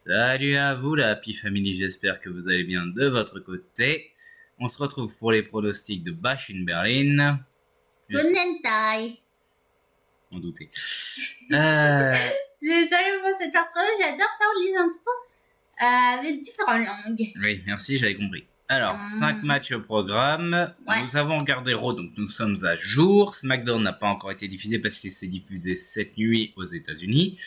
Salut à vous la Happy Family, j'espère que vous allez bien de votre côté. On se retrouve pour les pronostics de Bash in Berlin. Gonentai. On doutait. Je savais pas cette intro, j'adore faire les intros avec différentes langues. Oui, merci, j'avais compris. Alors, 5 matchs au programme. Ouais. Nous avons regardé Raw, donc nous sommes à jour. SmackDown n'a pas encore été diffusé parce qu'il s'est diffusé cette nuit aux États-Unis.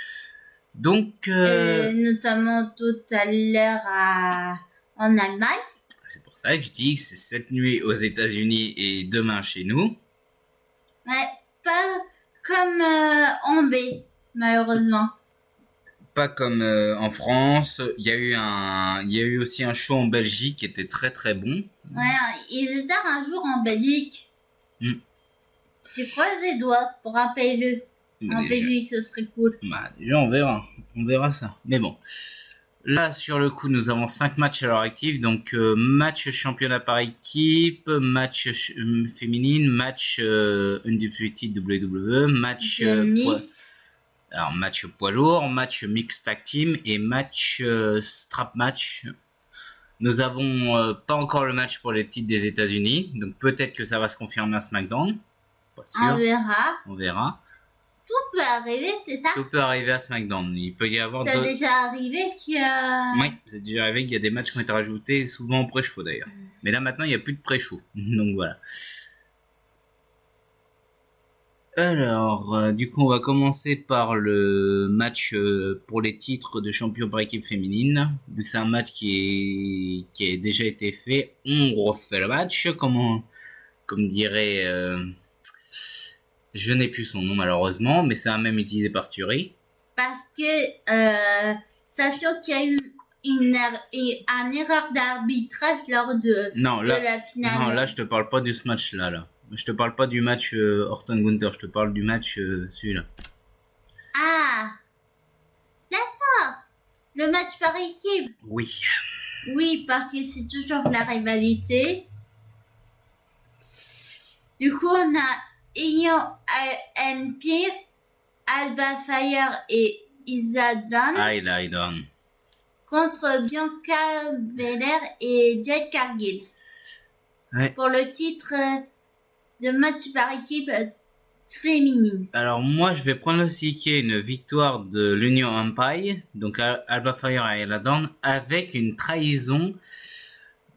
Donc, notamment tout à l'heure en Allemagne. c'est pour ça que je dis que c'est cette nuit aux États-Unis et demain chez nous. Ouais, pas comme en B, malheureusement. Pas comme en France. Il y a eu aussi un show en Belgique qui était très très bon. Ouais, ils étaient un jour en Belgique. Je croise les doigts pour un PLE. En Belgique, ce serait cool. Bah, déjà, on verra ça. Mais bon. Là, sur le coup, nous avons 5 matchs à l'heure active. Donc, match championnat par équipe, match féminine, match Undisputed WWE, match match poids lourd, match mixed tag team et match strap match. Nous avons pas encore le match pour les titres des États-Unis. Donc, peut-être que ça va se confirmer à SmackDown. Pas sûr. On verra. Tout peut arriver, c'est ça? Tout peut arriver à SmackDown. Il peut y avoir ça a déjà arrivé qu'il y a... Oui, c'est déjà arrivé qu'il y a des matchs qui ont été rajoutés, souvent en pré-show d'ailleurs. Mais là maintenant, il n'y a plus de pré-show. Donc voilà. Alors, du coup, on va commencer par le match pour les titres de champion par équipe féminine. Vu que c'est un match qui a déjà été fait, on refait le match. Comme dirait... je n'ai plus son nom malheureusement, mais c'est un même utilisé par Sturi. Parce que, sachant qu'il y a eu une erreur d'arbitrage lors de la finale. Non, là je te parle pas de ce match-là. Là. Je te parle pas du match Orton-Gunther, je te parle du match celui-là. Ah, d'accord. Le match par équipe. Oui. Oui, parce que c'est toujours la rivalité. Du coup, on a Io Empire, Alba Fire et Isla-Dawn contre Bianca Belair et Jade Cargill. Ouais. Pour le titre de match par équipe féminine. Alors moi, je vais pronostiquer une victoire de l'Union Empire, donc Alba Fire et Isla-Dawn, avec une trahison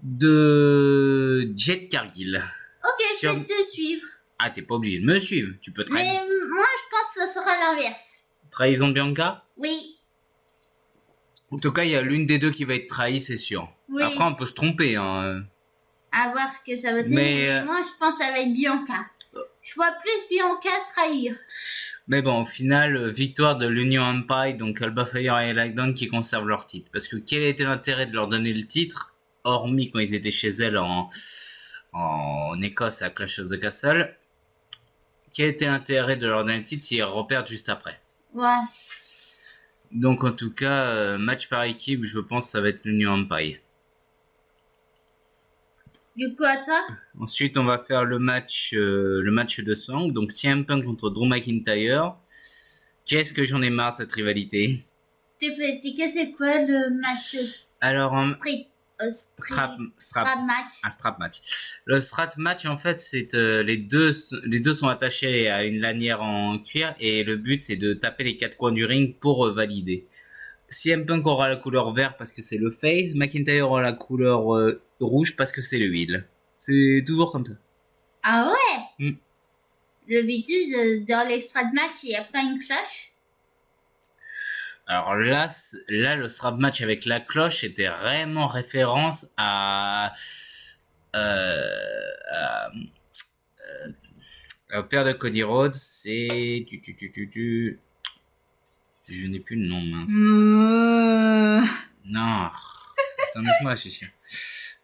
de Jade Cargill. Ok, je vais te suivre. Ah, t'es pas obligé de me suivre, tu peux trahir. Mais moi, je pense que ce sera l'inverse. Trahison de Bianca? Oui. En tout cas, il y a l'une des deux qui va être trahie, c'est sûr. Oui. Après, on peut se tromper. Hein. À voir ce que ça va donner. Mais moi, je pense que ça va être Bianca. Je vois plus Bianca trahir. Mais bon, au final, victoire de l'Union Empire, donc Alba Fire et Isla-Dawn qui conservent leur titre. Parce que quel était l'intérêt de leur donner le titre, hormis quand ils étaient chez elles en Écosse à Clash of the Castle? Quel était l'intérêt de leur donner le titre s'ils reperdent juste après? Ouais. Donc en tout cas, match par équipe, je pense que ça va être l'Union Empire. Du coup, à toi? Ensuite, on va faire le match de Sang. Donc CM Punk contre Drew McIntyre. Qu'est-ce que j'en ai marre de cette rivalité. Tu peux expliquer c'est quoi le match? Alors, strap match. Un strap match. Le strap match, en fait, c'est les deux sont attachés à une lanière en cuir et le but c'est de taper les 4 coins du ring pour valider. CM Punk aura la couleur vert parce que c'est le face, McIntyre aura la couleur rouge parce que c'est le heel. C'est toujours comme ça. Ah ouais. D'habitude, dans les strap match, il n'y a pas une cloche. Alors là, le strap match avec la cloche était vraiment référence au père de Cody Rhodes, c'est je n'ai plus le nom, mince. Non. Attends, laisse-moi réfléchir.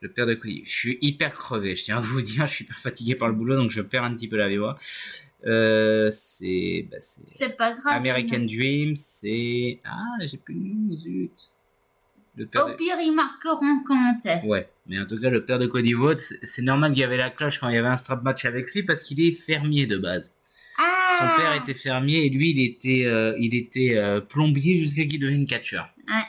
Le père de Cody. Je suis hyper crevé, je tiens à vous dire. Je suis hyper fatigué par le boulot, donc je perds un petit peu la voix. C'est pas grave. American Dream, c'est... Ah, j'ai plus de nom, zut. Au pire, ils marqueront en commentaire. Ouais, mais en tout cas, le père de Cody Rhodes, c'est normal qu'il y avait la cloche quand il y avait un strap match avec lui parce qu'il est fermier de base. Ah. Son père était fermier et lui, il était plombier jusqu'à qu'il devienne catcheur. Ouais.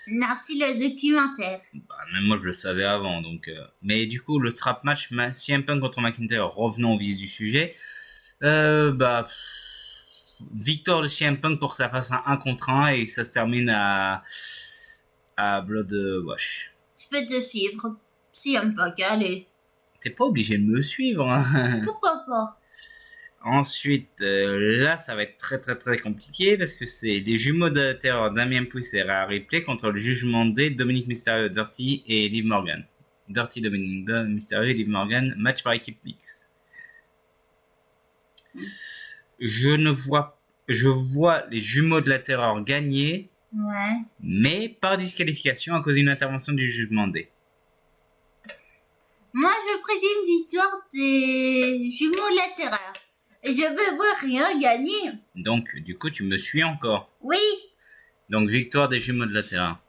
Merci le documentaire. Bah, même moi, je le savais avant. Donc, mais du coup, le strap match, CM Punk contre McIntyre, revenons au vif du sujet. Victoire de CM Punk pour que ça fasse un 1 contre 1 et que ça se termine à Blood Wash. Je peux te suivre. CM Punk, allez. T'es pas obligé de me suivre. Hein. Pourquoi pas? Ensuite, là, ça va être très très très compliqué parce que c'est les jumeaux de terreur Damien Priest et Rhea Ripley contre le jugement D, Dominic Mysterio, Dirty et Liv Morgan. Dirty, Dominic Mysterio et Liv Morgan, match par équipe mixte. Je vois les jumeaux de la terreur gagner, ouais, mais par disqualification à cause d'une intervention du jugement D. Moi, je prédis une victoire des jumeaux de la terreur. Et je veux voir rien gagner. Donc, du coup, tu me suis encore? Oui. Donc, victoire des jumeaux de la terreur.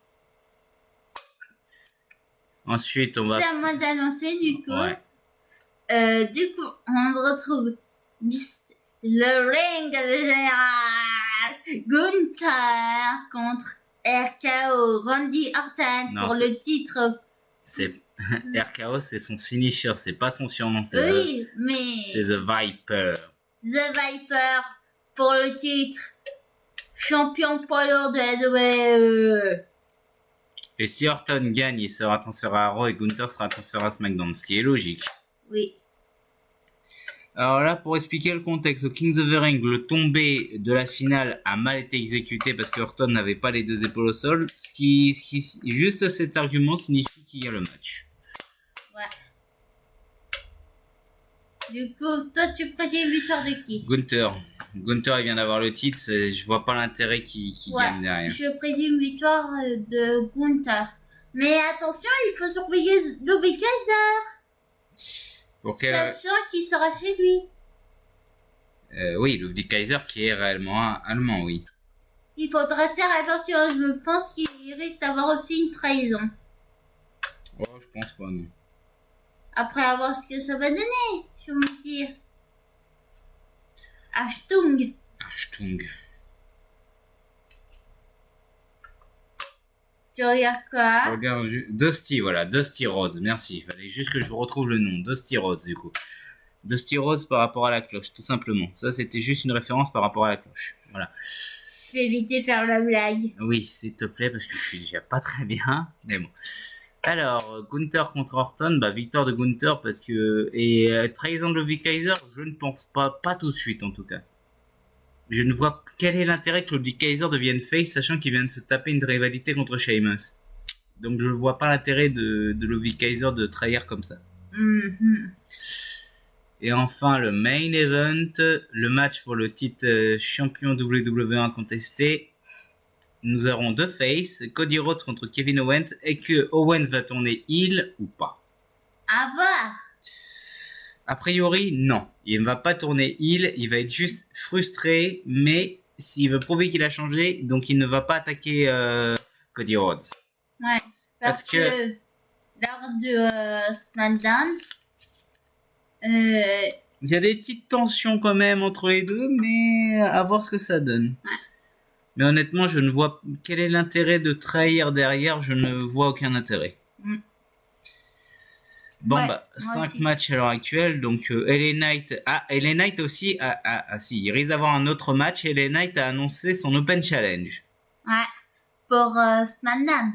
Ensuite, on va... C'est à moi d'annoncer, du coup. Ouais. Du coup, on retrouve le ring général Gunther contre RKO Randy Orton pour le titre. C'est... RKO, c'est son finisher, c'est pas son surnom. C'est mais... C'est The Viper. The Viper pour le titre champion poids lourd de la WWE. Et si Orton gagne, il sera transféré à Raw et Gunther sera transféré à SmackDown, ce qui est logique. Oui. Alors là, pour expliquer le contexte, au King of the Ring, le tombé de la finale a mal été exécuté parce que Orton n'avait pas les deux épaules au sol. Juste cet argument signifie qu'il y a le match. Ouais. Du coup, toi, tu prédis une victoire de qui? Gunther, il vient d'avoir le titre, je vois pas l'intérêt qu'il gagne derrière. Je prédis une victoire de Gunther. Mais attention, il faut surveiller Ludwig Kaiser. Sachant qu'il sera chez lui. Oui, Ludwig Kaiser qui est réellement allemand, oui. Il faudra faire attention, je pense qu'il risque d'avoir aussi une trahison. Oh, je pense pas, non. Après avoir ce que ça va donner, je veux me dire. Ashtung. Tu regardes quoi? Je regarde Dusty Rhodes, merci. Il fallait juste que je retrouve le nom. Dusty Rhodes, du coup. Dusty Rhodes par rapport à la cloche, tout simplement. Ça, c'était juste une référence par rapport à la cloche. Voilà. Je vais éviter faire la blague. Oui, s'il te plaît, parce que je suis déjà pas très bien. Mais bon. Alors, Gunther contre Orton, victoire de Gunther parce que... Et trahison de Ludwig Kaiser, je ne pense pas tout de suite en tout cas. Je ne vois quel est l'intérêt que Ludwig Kaiser devienne face, sachant qu'il vient de se taper une rivalité contre Sheamus. Donc je ne vois pas l'intérêt de Ludwig Kaiser de trahir comme ça. Mm-hmm. Et enfin, le main event, le match pour le titre champion WWE incontesté. Nous aurons deux faces, Cody Rhodes contre Kevin Owens, et que Owens va tourner heel ou pas. À voir. A priori, non. Il ne va pas tourner heel, il va être juste frustré, mais s'il veut prouver qu'il a changé, donc il ne va pas attaquer Cody Rhodes. Ouais, parce que lors de SmackDown, il y a des petites tensions quand même entre les deux, mais à voir ce que ça donne. Ouais. Mais honnêtement, je ne vois quel est l'intérêt de trahir derrière, je ne vois aucun intérêt. Mm. Bon, 5 matchs à l'heure actuelle, donc LA Knight... Ah, LA Knight aussi... si, il risque d'avoir un autre match, LA Knight a annoncé son Open Challenge. Ouais, pour SmackDown.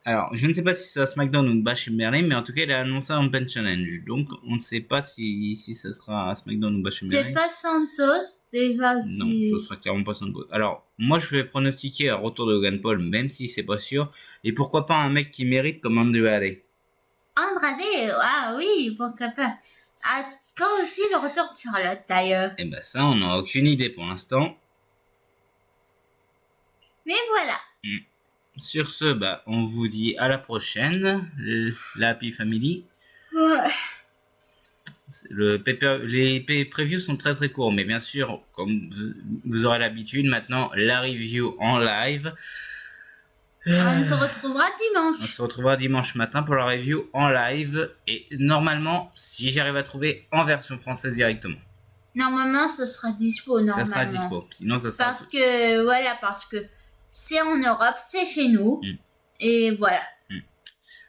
Alors, je ne sais pas si c'est à SmackDown ou Bash Merlin, mais en tout cas, il a annoncé un Open Challenge. Donc, on ne sait pas si ça sera à SmackDown ou Bash Merlin. C'est pas Santos, déjà. Non, ce sera clairement pas Santos. Alors, moi, je vais pronostiquer un retour de Logan Paul, même si c'est pas sûr. Et pourquoi pas un mec qui mérite comme Andrade. Andrade, ah oui, pourquoi pas. Quand aussi le retour de Charlotte, d'ailleurs. Eh ben ça, on n'a aucune idée pour l'instant. Mais voilà. sur ce, on vous dit à la prochaine, la Happy Family. Ouais. Les previews sont très très courts, mais bien sûr, comme vous aurez l'habitude, maintenant la review en live. On se retrouvera dimanche. On se retrouvera dimanche matin pour la review en live. Et normalement, si j'arrive à trouver en version française directement. Normalement, ce sera dispo. Normalement. Ça sera dispo. Sinon, ça sera. Parce que c'est en Europe, c'est chez nous. Et voilà.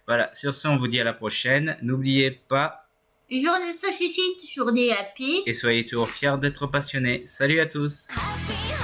Voilà. Sur ce, on vous dit à la prochaine. N'oubliez pas. Journée société, journée happy. Et soyez toujours fiers d'être passionnés. Salut à tous. Happy.